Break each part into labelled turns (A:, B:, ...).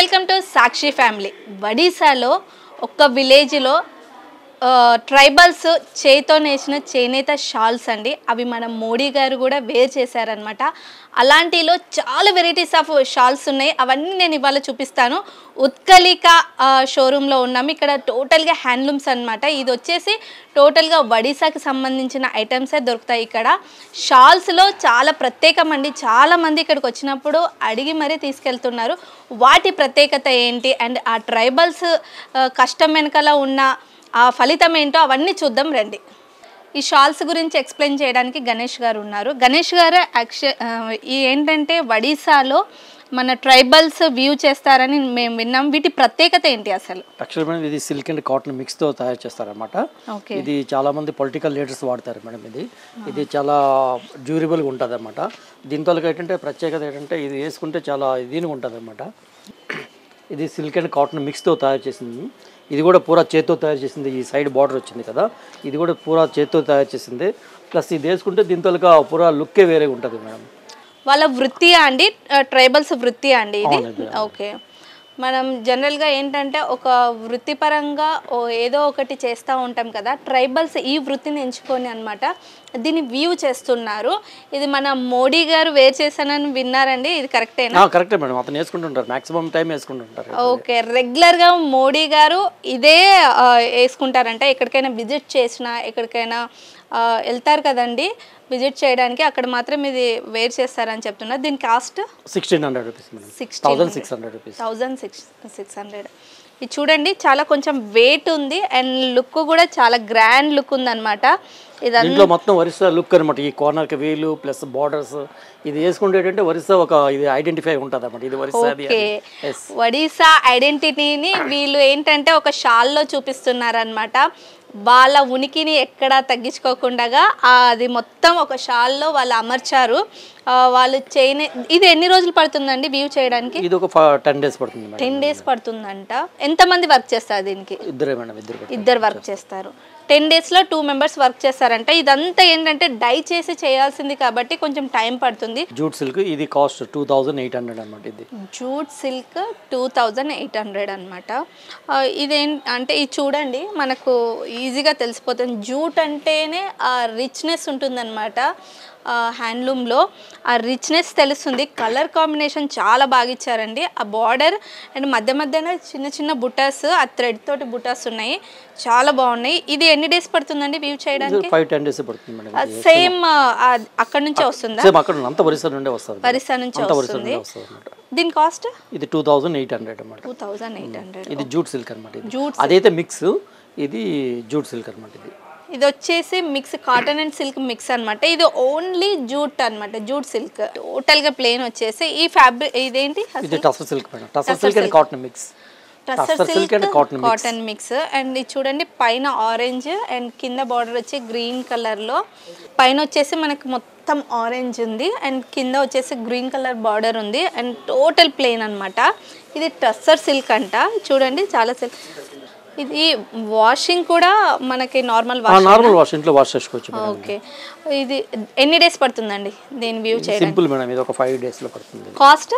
A: Welcome to Sakshi family. వడిసాలో ఒక విలేజ్లో ట్రైబల్స్ చేతో నేసిన చేనేత షాల్స్ అండి. అవి మన మోడీ గారు కూడా వేర్ చేశారనమాట. అలాంటిలో చాలా వెరైటీస్ ఆఫ్ షాల్స్ ఉన్నాయి. అవన్నీ నేను ఇవాళ చూపిస్తాను. ఉత్కళిక షోరూంలో ఉన్నాము. ఇక్కడ టోటల్గా హ్యాండ్లూమ్స్ అనమాట. ఇది వచ్చేసి టోటల్గా ఒడిశాకి సంబంధించిన ఐటమ్సే దొరుకుతాయి ఇక్కడ. షాల్స్లో చాలా ప్రత్యేకం అండి. చాలామంది ఇక్కడికి వచ్చినప్పుడు అడిగి మరీ తీసుకెళ్తున్నారు. వాటి ప్రత్యేకత ఏంటి అండ్ ఆ ట్రైబల్స్ కష్టం వెనకాల ఉన్న ఆ ఫలితం ఏంటో అవన్నీ చూద్దాం రండి. ఈ షాల్స్ గురించి ఎక్స్ప్లెయిన్ చేయడానికి గణేష్ గారు ఉన్నారు. గణేష్ గారు ఈ ఏంటంటే ఒడిశాలో మన ట్రైబల్స్ వ్యూ చేస్తారని మేము విన్నాం. వీటి ప్రత్యేకత ఏంటి అసలు?
B: యాక్చువల్ ఇది సిల్క్ అండ్ కాటన్ మిక్స్తో తయారు చేస్తారనమాట. ఇది చాలా మంది పొలిటికల్ లీడర్స్ వాడతారు మేడం. ఇది చాలా డ్యూరబుల్గా ఉంటుంది అనమాట. దీంతో ఏంటంటే ప్రత్యేకత ఏంటంటే ఇది వేసుకుంటే చాలా దీనిగా ఉంటుంది అనమాట. ఇది సిల్క్ అండ్ కాటన్ మిక్స్తో తయారు చేసింది. ఇది కూడా పూరా చేత్తో తయారు చేసింది. ఈ సైడ్ బార్డర్ వచ్చింది కదా, ఇది కూడా పూరా చేత్తో తయారు చేసింది. ప్లస్ ఇది వేసుకుంటే దీంతో పూరా లుక్కే వేరే ఉంటుంది మేడం.
A: వాళ్ళ వృత్తి అండి, ట్రైబల్స్ వృత్తి అండి ఇది. ఓకే, మనం జనరల్గా ఏంటంటే ఒక వృత్తిపరంగా ఏదో ఒకటి చేస్తూ ఉంటాం కదా. ట్రైబల్స్ ఈ వృత్తిని ఎంచుకొని అనమాట దీన్ని వ్యూ చేస్తున్నారు. ఇది మన మోడీ గారు వేర్ చేశానని విన్నారండి, ఇది కరెక్టేనా?
B: కరెక్టే మేడం, అతను వేసుకుంటుంటారు, మాక్సిమం టైం వేసుకుంటుంటారు.
A: ఓకే, రెగ్యులర్గా మోడీ గారు ఇదే వేసుకుంటారంట. ఎక్కడికైనా విజిట్ చేసినా, ఎక్కడికైనా వెళ్తారు కదండి విజిట్ చేయడానికి, అక్కడ మాత్రం ఇది వేర్ చేస్తారని చెప్తున్నారు. దీని కాస్ట్
B: 1600 రూపీస్. 1600 రూపీస్.
A: 1600. ఇది చూడండి, చాలా కొంచెం వెయిట్ ఉంది అండ్ లుక్ కూడా చాలా గ్రాండ్ లుక్ ఉందన్నమాట.
B: దీంట్లో మొత్తం ఒరిస్సా లుక్ అనమాట. ఈ కార్నర్కి వీలు ప్లస్ బార్డర్స్ ఇది వేసుకుంటే ఏంటంటే ఒరిస్సా ఒక ఇది ఐడెంటిఫై ఉంటుంది అనమాట. ఇది ఒరిస్సా.
A: ఒడిశా ఐడెంటిటీని వీళ్ళు ఏంటంటే ఒక షాల్లో చూపిస్తున్నారనమాట. వాళ్ళ ఉనికిని ఎక్కడా తగ్గించుకోకుండా అది మొత్తం ఒక షాల్లో వాళ్ళు అమర్చారు. వాళ్ళు ఇది ఎన్ని రోజులు పడుతుందండి వ్యూ చేయడానికి?
B: ఇది ఒక 10 days పడుతుంది.
A: 10 days పడుతుందంట. ఎంతమంది వర్క్ చేస్తారు దీనికి?
B: ఇద్దరే మేడం,
A: ఇద్దరు వర్క్ చేస్తారు. 10 daysలో 2 members వర్క్ చేస్తారంట. ఇదంతా ఏంటంటే డై చేసి చేయాల్సింది కాబట్టి కొంచెం టైం పడుతుంది.
B: జూట్ సిల్క్ ఇది కాస్ట్ 2800 అనమాట. ఇది
A: జూట్ సిల్క్ 2800 అనమాట. ఇదేంటంటే ఇది చూడండి, మనకు ఈజీగా తెలిసిపోతుంది. జూట్ అంటేనే ఆ రిచ్నెస్ ఉంటుందన్నమాట. హ్యాండ్లూమ్లో ఆ రిచ్నెస్ తెలుస్తుంది. కలర్ కాంబినేషన్ చాలా బాగా ఇచ్చారండి. ఆ బార్డర్ అండ్ మధ్యన చిన్న చిన్న బుటాస్, ఆ థ్రెడ్ తోటి బుటాస్ ఉన్నాయి, చాలా బాగున్నాయి. ఇది ఎన్ని డేస్ పడుతుందండి వ్యూ చేయడానికి?
B: 5-10 days పడుతుంది మేడం.
A: సేమ్ అక్కడ నుంచే వస్తుందా?
B: ఒరిస్సా నుండే వస్తుంది.
A: ఒరిస్సా నుంచి వస్తుంది. దీని కాస్ట్
B: ఇది 2800 అన్నమాట.
A: 2800.
B: ఇది జూట్ సిల్క్ అన్నమాట. అదైతే మిక్స్, ఇది జూట్ సిల్క్ అన్నమాట.
A: ఇది వచ్చేసి mix, cotton and silk mix అనమాట. ఇది ఓన్లీ జూట్ అనమాట, జూట్ సిల్క్ టోటల్ గా ప్లేన్ వచ్చేసి. ఈ ఫ్యాబ్రిక్ ఇదేంటి?
B: ఇది tussar silk madam. Tussar silk and cotton mix.
A: Tussar silk and cotton mix. And ఇది చూడండి, పైన ఆరెంజ్ అండ్ కింద బార్డర్ వచ్చి గ్రీన్ కలర్ లో. పైన వచ్చేసి మనకి మొత్తం ఆరెంజ్ ఉంది అండ్ కింద వచ్చేసి గ్రీన్ కలర్ బార్డర్ ఉంది అండ్ టోటల్ ప్లేన్ అనమాట. ఇది టసర్ సిల్క్ అంట. చూడండి, చాలా సిల్క్. ఇది వాషింగ్ కూడా మనకి నార్మల్
B: వాష్ ఇంట్లో వాష్ చేసుకోవచ్చు.
A: ఓకే, ఇది ఎన్ని డేస్ పడుతుందండి దీని వ్యూ చేయడానికి?
B: సింపుల్ మేడం, ఇది ఒక 5 days లో పడుతుంది.
A: Cost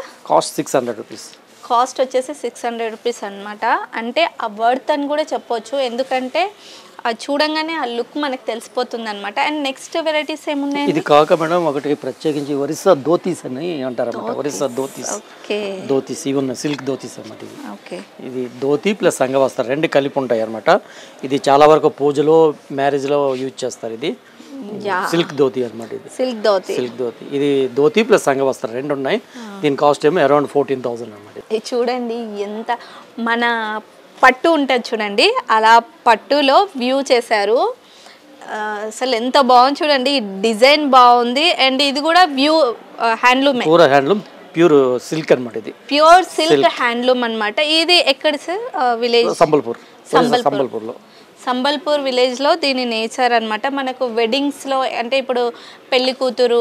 B: 600 rupees.
A: కాస్ట్ వచ్చేసి 600 రూపీస్ అనమాట. అంటే ఆ వర్త్ అని కూడా చెప్పొచ్చు, ఎందుకంటే అది చూడంగానే ఆ లుక్ మనకు తెలిసిపోతుంది అనమాట. అండ్ నెక్స్ట్ వెరైటీస్ ఏమున్నాయి?
B: ఇది కాక మేడం ఒకటి ప్రత్యేకించి ఒరిస్సా ధోతీస్ అని అంటారు అన్నమాట. ఒరిస్సా ధోతీస్. ధోతీస్ ఇవి ఉన్నాయి, సిల్క్ ధోతీస్ అన్నమాట. ఇది ధోతి ప్లస్ అంగవస్త్రం రెండు కలిపి ఉంటాయి అనమాట. ఇది చాలా వరకు పూజలో, మ్యారేజ్లో యూజ్ చేస్తారు. ఇది సిల్క్ ధోతి అనమాట. ఇది సిల్క్ ధోతి. ఇది ధోతి ప్లస్ అంగవస్త్రం రెండు ఉన్నాయి. దీని కాస్ట్ ఏమో అరౌండ్ 14,000 అనమాట.
A: చూడండి, ఎంత మన పట్టు ఉంటుంది చూడండి, అలా పట్టులో వ్యూ చేశారు. అసలు ఎంత బాగుంది చూడండి, డిజైన్ బాగుంది. అండ్ ఇది కూడా వ్యూ హ్యాండ్లూమ్,
B: ప్యూర్ సిల్క్ అనమాట. ఇది
A: ప్యూర్ సిల్క్ హ్యాండ్లూమ్ అనమాట. ఇది ఎక్కడ సార్? విలేజ్ సంబల్పూర్ విలేజ్లో దీని నేచర్ అనమాట. మనకు వెడ్డింగ్స్లో అంటే ఇప్పుడు పెళ్లి కూతురు,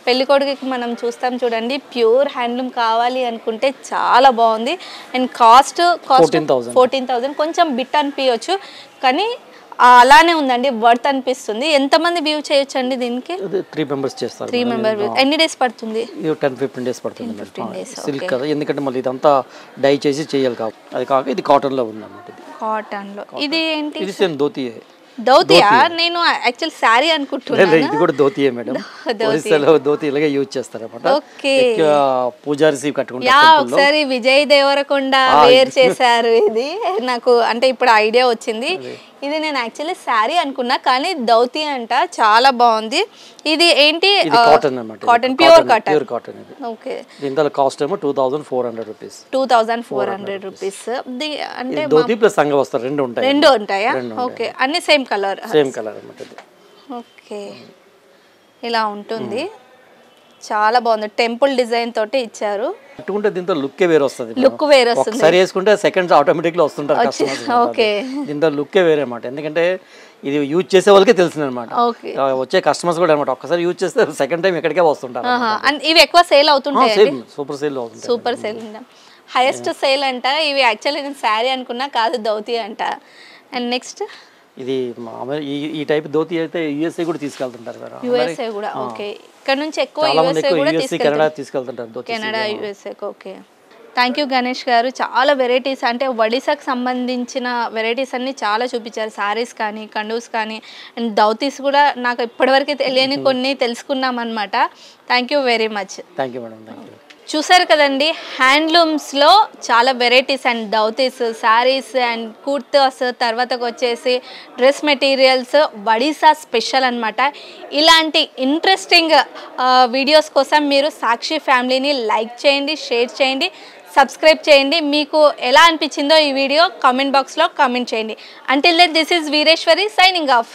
A: పెళ్లి కొడుకుకి మనం చూస్తాం చూడండి, ప్యూర్ హ్యాండ్లూమ్ కావాలి అనుకుంటే చాలా బాగుంది. And cost 14,000. కొంచెం బిట్ అనిపించవచ్చు, కానీ అలానే ఉందండి, వర్త్ అనిపిస్తుంది. ఎంతమంది వ్యూ చేయొచ్చండి దీనికి?
B: 3 మెంబర్స్ చేస్తారు.
A: 3 మెంబర్ వ్యూ. ఎన్ని డేస్ పడుతుంది?
B: 10-15 డేస్ పడుతుంది. సిల్క్ కదా, ఎందుకంటే మళ్ళీ ఇదంతా డై చేసి చేయాలి కాబట్టి. అది కాక ఇది కాటన్లో ఉందన్నమాట. ఇది
A: కాటన్లో. ఇది ఏంటి?
B: ఇది సేమ్ ధోతియే.
A: ధోతియా? నేను యాక్చువల్ శారీ అనుకుంటున్నాను.
B: ఇది కూడా ధోతియే మేడం. ఒరిస్సాలో ధోతి ఇలాగే యూజ్ చేస్తారన్నమాట.
A: ఓకే.
B: పూజారీస్ కట్టుకుంటారు.
A: యా, ఒకసారి విజయ్ దేవరకొండ వేర్ చేశారు. ఇది నాకు అంటే ఇప్పుడు ఐడియా వచ్చింది. ఇది నేను యాక్చువల్లీ శారీ అనుకున్నా, కానీ ధోతి అంట. చాలా బాగుంది. ఇది ఏంటి?
B: కాటన్ అన్నమాట.
A: Cotton, pure cotton.
B: Pure cotton ఇది.
A: ఓకే.
B: దీని కాస్ట్ ఏమో 2400 రూపీస్.
A: 2400 రూపీస్. అంటే
B: ధోతి ప్లస్ సంగ వస్తారు, రెండు ఉంటాయి.
A: రెండు ఉంటాయా? ఓకే. అన్ని సేమ్ కలర్.
B: సేమ్ కలర్ అన్నమాట ఇది.
A: ఓకే, ఇలా ఉంటుంది. చాలా బాగుంది. టెంపుల్ డిజైన్ తోటి ఇచ్చారు.
B: కట్టుకుంటే దీంతో లుక్ వేరే వస్తుంది.
A: లుక్ వేరే వస్తుంది.
B: ఒకసారి వేసుకుంటే సెకండ్స్ ఆటోమేటిక్గా వస్తుంటారు కస్టమర్స్.
A: ఓకే.
B: దీంతో లుక్ వేరే అన్నమాట. ఎందుకంటే ఇది యూజ్ చేసే వాళ్ళకే తెలిసింది అనమాట. వచ్చే కస్టమర్స్ కూడా అనమాట. ఒక్కసారి యూజ్ చేస్తే సెకండ్ టైం ఎక్కడికే వస్తుంటారు.
A: ఇవి ఎక్కువ సేల్ అవుతుంటాయి.
B: సూపర్ సేల్ అవుతుంది.
A: సూపర్ సేల్, హైయెస్ట్ సేల్ అంట. ఇవి యాక్చువల్లీ నేను శారీ అనుకున్నా, కాదు ధోతి అంట. అండ్ నెక్స్ట్
B: ఇది ఈ టైప్ ధోతి అయితే యూఎస్ఏ కూడా తీసుకెళ్తుంటారు.
A: యూఎస్ఏ కూడా. ఓకే. ఇక్కడ నుంచి ఎక్కువ యూఎస్ఏ కూడా
B: తీసుకెళ్తుంటారు.
A: Canada, USA. Okay. Thank you Ganesh garu. చాలా వెరైటీస్, అంటే ఒడిశాకు సంబంధించిన వెరైటీస్ అన్ని చాలా చూపించారు. శారీస్ కానీ, కండూస్ కానీ, అండ్ ధోతీస్ కూడా నాకు ఇప్పటివరకు తెలియని కొన్ని తెలుసుకున్నాం అనమాట. Thank you very much.
B: Thank you madam. Thank you.
A: చూసారు కదండి, హ్యాండ్లూమ్స్లో చాలా varieties and dhotis, saris and kurtas, తర్వాతకు వచ్చేసి డ్రెస్ మెటీరియల్స్ ఒడిశా స్పెషల్ అనమాట. ఇలాంటి ఇంట్రెస్టింగ్ వీడియోస్ కోసం మీరు సాక్షి ఫ్యామిలీని లైక్ చేయండి, షేర్ చేయండి, సబ్స్క్రైబ్ చేయండి. మీకు ఎలా అనిపించిందో ఈ వీడియో కామెంట్ బాక్స్లో కామెంట్ చేయండి. Until then this is Veereshwari signing of.